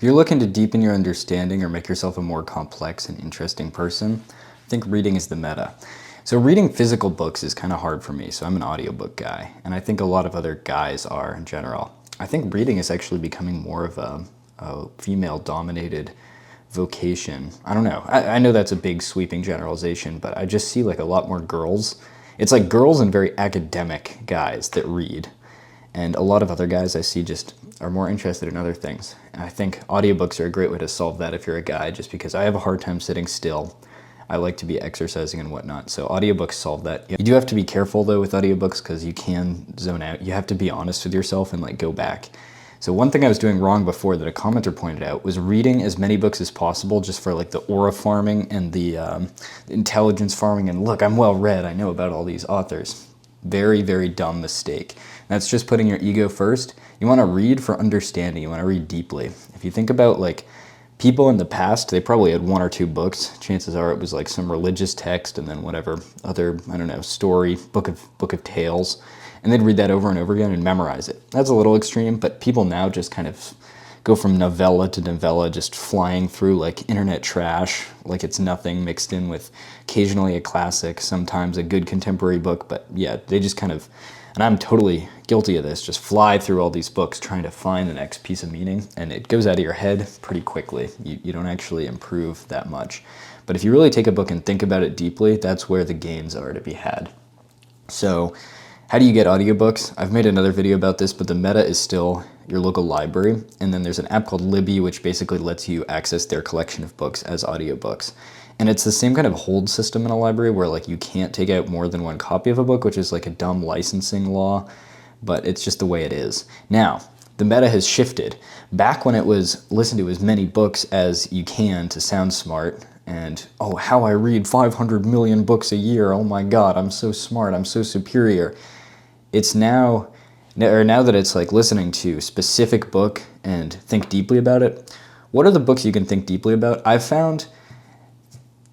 If you're looking to deepen your understanding or make yourself a more complex and interesting person, I think reading is the meta. So reading physical books is kind of hard for me, so I'm an audiobook guy, and I think a lot of other guys are in general. I think reading is actually becoming more of a female-dominated vocation. I don't know. I know that's a big sweeping generalization, but I just see like a lot more girls. It's like girls and very academic guys that read. And a lot of other guys I see just are more interested in other things. And I think audiobooks are a great way to solve that if you're a guy, just because I have a hard time sitting still. I like to be exercising and whatnot, so audiobooks solve that. You do have to be careful though with audiobooks because you can zone out. You have to be honest with yourself and like go back. So one thing I was doing wrong before that a commenter pointed out was reading as many books as possible just for like the aura farming and the intelligence farming and look, I'm well read, I know about all these authors. Very, very dumb mistake. That's just putting your ego first. You want to read for understanding. You want to read deeply. If you think about like people in the past, they probably had one or two books. Chances are it was like some religious text and then whatever other, I don't know, story, book of tales. And they'd read that over and over again and memorize it. That's a little extreme, but people now just kind of go from novella to novella, just flying through like internet trash, like it's nothing, mixed in with occasionally a classic, sometimes a good contemporary book, but yeah, they just kind of, and I'm totally guilty of this, just fly through all these books trying to find the next piece of meaning, and it goes out of your head pretty quickly. You don't actually improve that much. But if you really take a book and think about it deeply, that's where the gains are to be had. So, how do you get audiobooks? I've made another video about this, but the meta is still your local library. And then there's an app called Libby, which basically lets you access their collection of books as audiobooks. And it's the same kind of hold system in a library where like you can't take out more than one copy of a book, which is like a dumb licensing law, but it's just the way it is. Now, the meta has shifted. Back when it was listen to as many books as you can to sound smart, and oh, how I read 500 million books a year, oh my God, I'm so smart, I'm so superior. It's now that it's like listening to a specific book and think deeply about it. What are the books you can think deeply about? I've found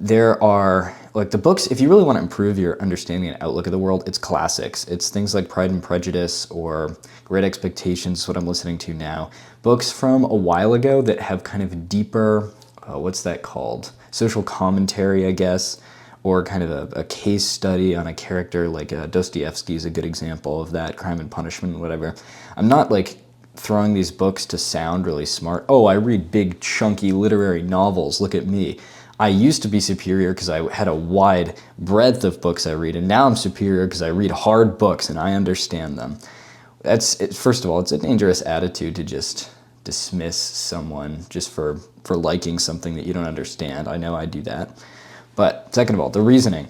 there are like the books, if you really want to improve your understanding and outlook of the world, it's classics. It's things like Pride and Prejudice or Great Expectations, what I'm listening to now. Books from a while ago that have kind of deeper, what's that called? Social commentary, I guess, or kind of a case study on a character like Dostoevsky is a good example of that, Crime and Punishment, whatever. I'm not like throwing these books to sound really smart. Oh, I read big, chunky literary novels, look at me. I used to be superior because I had a wide breadth of books I read, and now I'm superior because I read hard books and I understand them. First of all, it's a dangerous attitude to just dismiss someone just for liking something that you don't understand. I know I do that. But second of all, the reasoning.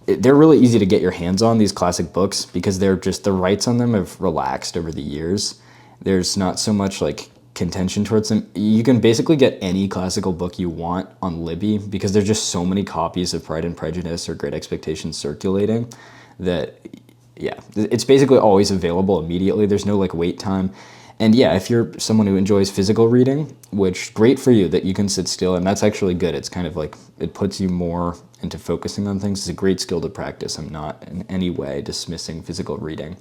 They're really easy to get your hands on, these classic books, because they're just, the rights on them have relaxed over the years. There's not so much like contention towards them. You can basically get any classical book you want on Libby because there's just so many copies of Pride and Prejudice or Great Expectations circulating that, yeah, it's basically always available immediately. There's no like wait time. And yeah, if you're someone who enjoys physical reading, which great for you that you can sit still, and that's actually good. It's kind of like, it puts you more into focusing on things. It's a great skill to practice. I'm not in any way dismissing physical reading.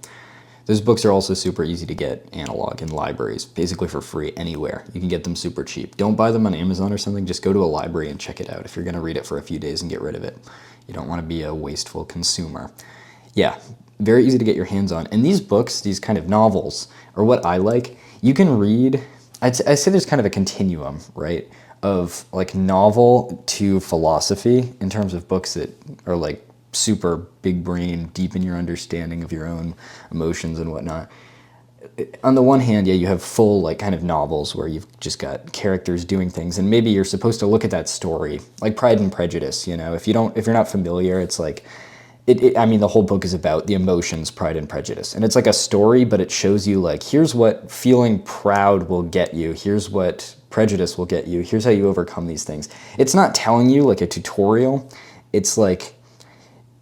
Those books are also super easy to get analog in libraries, basically for free anywhere. You can get them super cheap. Don't buy them on Amazon or something, just go to a library and check it out if you're gonna read it for a few days and get rid of it. You don't wanna be a wasteful consumer. Yeah, very easy to get your hands on. And these books, these kind of novels, are what I like. You can read, I'd say there's kind of a continuum, right? Of like novel to philosophy in terms of books that are like super big brain, deep in your understanding of your own emotions and whatnot. On the one hand, yeah, you have full like kind of novels where you've just got characters doing things, and maybe you're supposed to look at that story, like Pride and Prejudice. You know, if you're not familiar, it's like I mean, the whole book is about the emotions, Pride and Prejudice, and it's like a story, but it shows you like here's what feeling proud will get you, here's what prejudice will get you, here's how you overcome these things. It's not telling you like a tutorial. It's like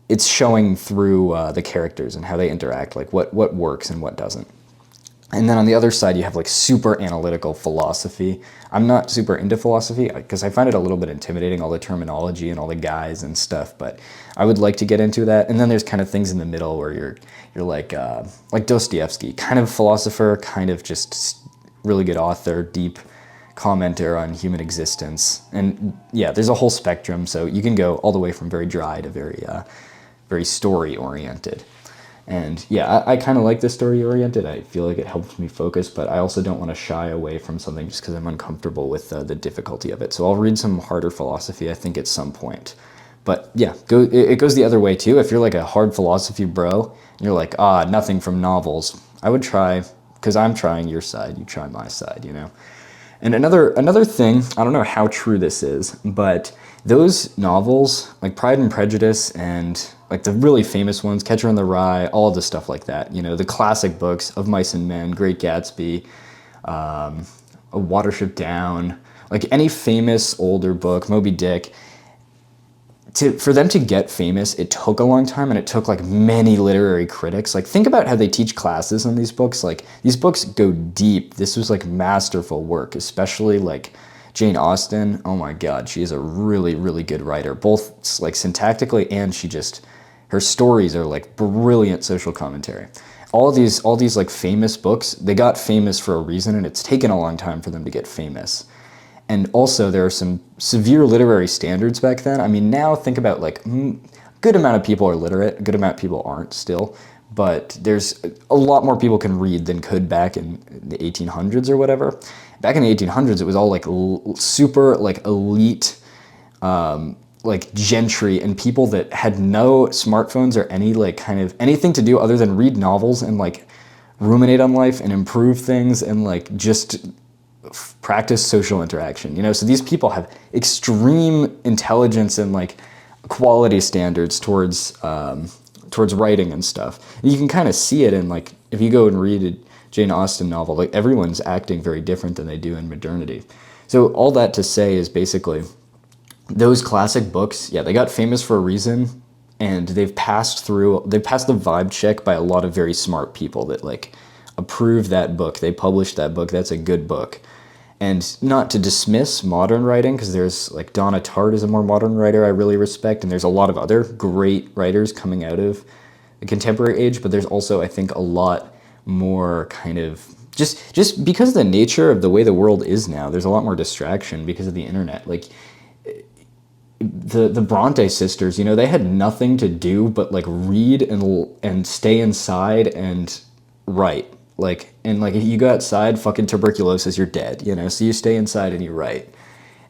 it's showing through the characters and how they interact, like what works and what doesn't. And then on the other side, you have like super analytical philosophy. I'm not super into philosophy because I find it a little bit intimidating, all the terminology and all the guys and stuff, but I would like to get into that. And then there's kind of things in the middle where you're like Dostoevsky, kind of philosopher, kind of just really good author, deep commenter on human existence. And yeah, there's a whole spectrum. So you can go all the way from very dry to very story oriented. And yeah, I kind of like the story oriented. I feel like it helps me focus, but I also don't want to shy away from something just because I'm uncomfortable with the difficulty of it. So I'll read some harder philosophy, I think, at some point. But yeah, it goes the other way too. If you're like a hard philosophy bro, and you're like, nothing from novels, I would try, because I'm trying your side, you try my side, you know? And another thing, I don't know how true this is, but those novels, like Pride and Prejudice and like the really famous ones, Catcher in the Rye, all of the stuff like that, you know, the classic books of Mice and Men, Great Gatsby, A Watership Down, like any famous older book, Moby Dick, for them to get famous, it took a long time, and it took like many literary critics. Like, think about how they teach classes on these books. Like, these books go deep. This was like masterful work, especially like Jane Austen. Oh my God, she is a really, really good writer, both like syntactically, and her stories are like brilliant social commentary. All these like famous books, they got famous for a reason, and it's taken a long time for them to get famous. And also, there are some severe literary standards back then. I mean, now think about like, good amount of people are literate, a good amount of people aren't still, but there's a lot more people can read than could back in the 1800s or whatever. Back in the 1800s, it was all like super like elite, like gentry and people that had no smartphones or any like kind of anything to do other than read novels and like ruminate on life and improve things and like just practice social interaction, you know? So these people have extreme intelligence and like quality standards towards writing and stuff. And you can kind of see it in like, if you go and read a Jane Austen novel, like everyone's acting very different than they do in modernity. So all that to say is basically those classic books, yeah, they got famous for a reason, and they've passed the vibe check by a lot of very smart people that like approve that book. They published that book. That's a good book. And not to dismiss modern writing, because there's like Donna Tartt is a more modern writer I really respect, and there's a lot of other great writers coming out of the contemporary age, but there's also, I think, a lot more kind of, just because of the nature of the way the world is now, there's a lot more distraction because of the internet. Like, the Bronte sisters, you know, they had nothing to do but like read and stay inside and write. Like, and like if you go outside, fucking tuberculosis, you're dead, you know? So you stay inside and you write.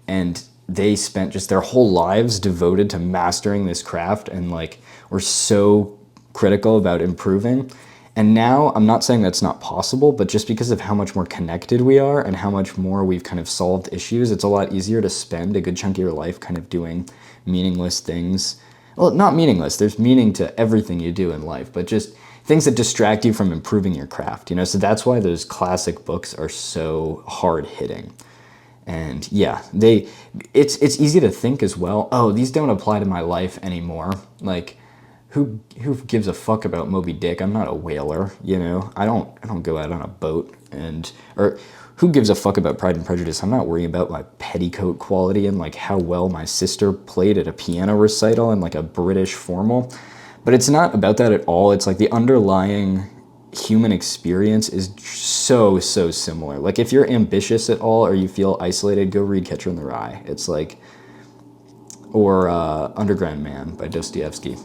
And they spent just their whole lives devoted to mastering this craft, and like were so critical about improving. And now, I'm not saying that's not possible, but just because of how much more connected we are and how much more we've kind of solved issues, it's a lot easier to spend a good chunk of your life kind of doing meaningless things. Well, not meaningless, there's meaning to everything you do in life, but just things that distract you from improving your craft, you know? So that's why those classic books are so hard hitting. And yeah, it's easy to think as well, oh, these don't apply to my life anymore. Like, who gives a fuck about Moby Dick? I'm not a whaler, you know? I don't go out on a boat, or who gives a fuck about Pride and Prejudice? I'm not worrying about my petticoat quality and like how well my sister played at a piano recital in like a British formal. But it's not about that at all. It's like the underlying human experience is so similar. Like, if you're ambitious at all or you feel isolated, go read Catcher in the Rye. It's like, or Underground Man by Dostoevsky.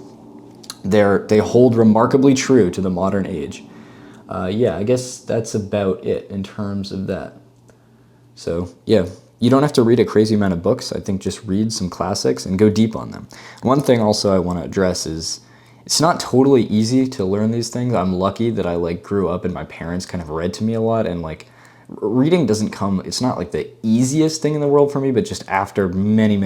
They hold remarkably true to the modern age. Yeah, I guess that's about it in terms of that. So yeah, you don't have to read a crazy amount of books. I think just read some classics and go deep on them. One thing also I want to address is, it's not totally easy to learn these things. I'm lucky that I like grew up and my parents kind of read to me a lot, and like reading doesn't come, it's not like the easiest thing in the world for me, but just after many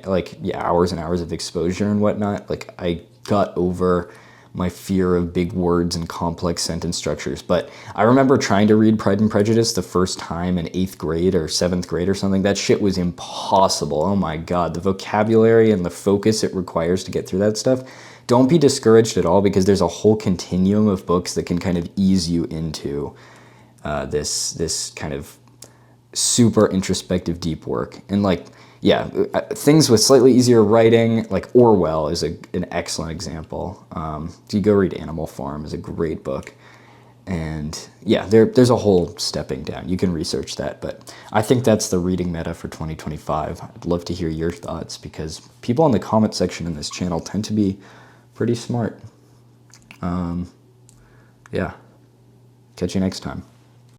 like, yeah, hours and hours of exposure and whatnot, like I got over my fear of big words and complex sentence structures. But I remember trying to read Pride and Prejudice the first time in 8th grade or 7th grade or something. That shit was impossible. Oh my God, the vocabulary and the focus it requires to get through that stuff. Don't be discouraged at all, because there's a whole continuum of books that can kind of ease you into this kind of super introspective deep work. And like, yeah, things with slightly easier writing, like Orwell is an excellent example. So you go read Animal Farm is a great book. And yeah, there's a whole stepping down. You can research that, but I think that's the reading meta for 2025. I'd love to hear your thoughts because people in the comment section in this channel tend to be pretty smart. Yeah. Catch you next time.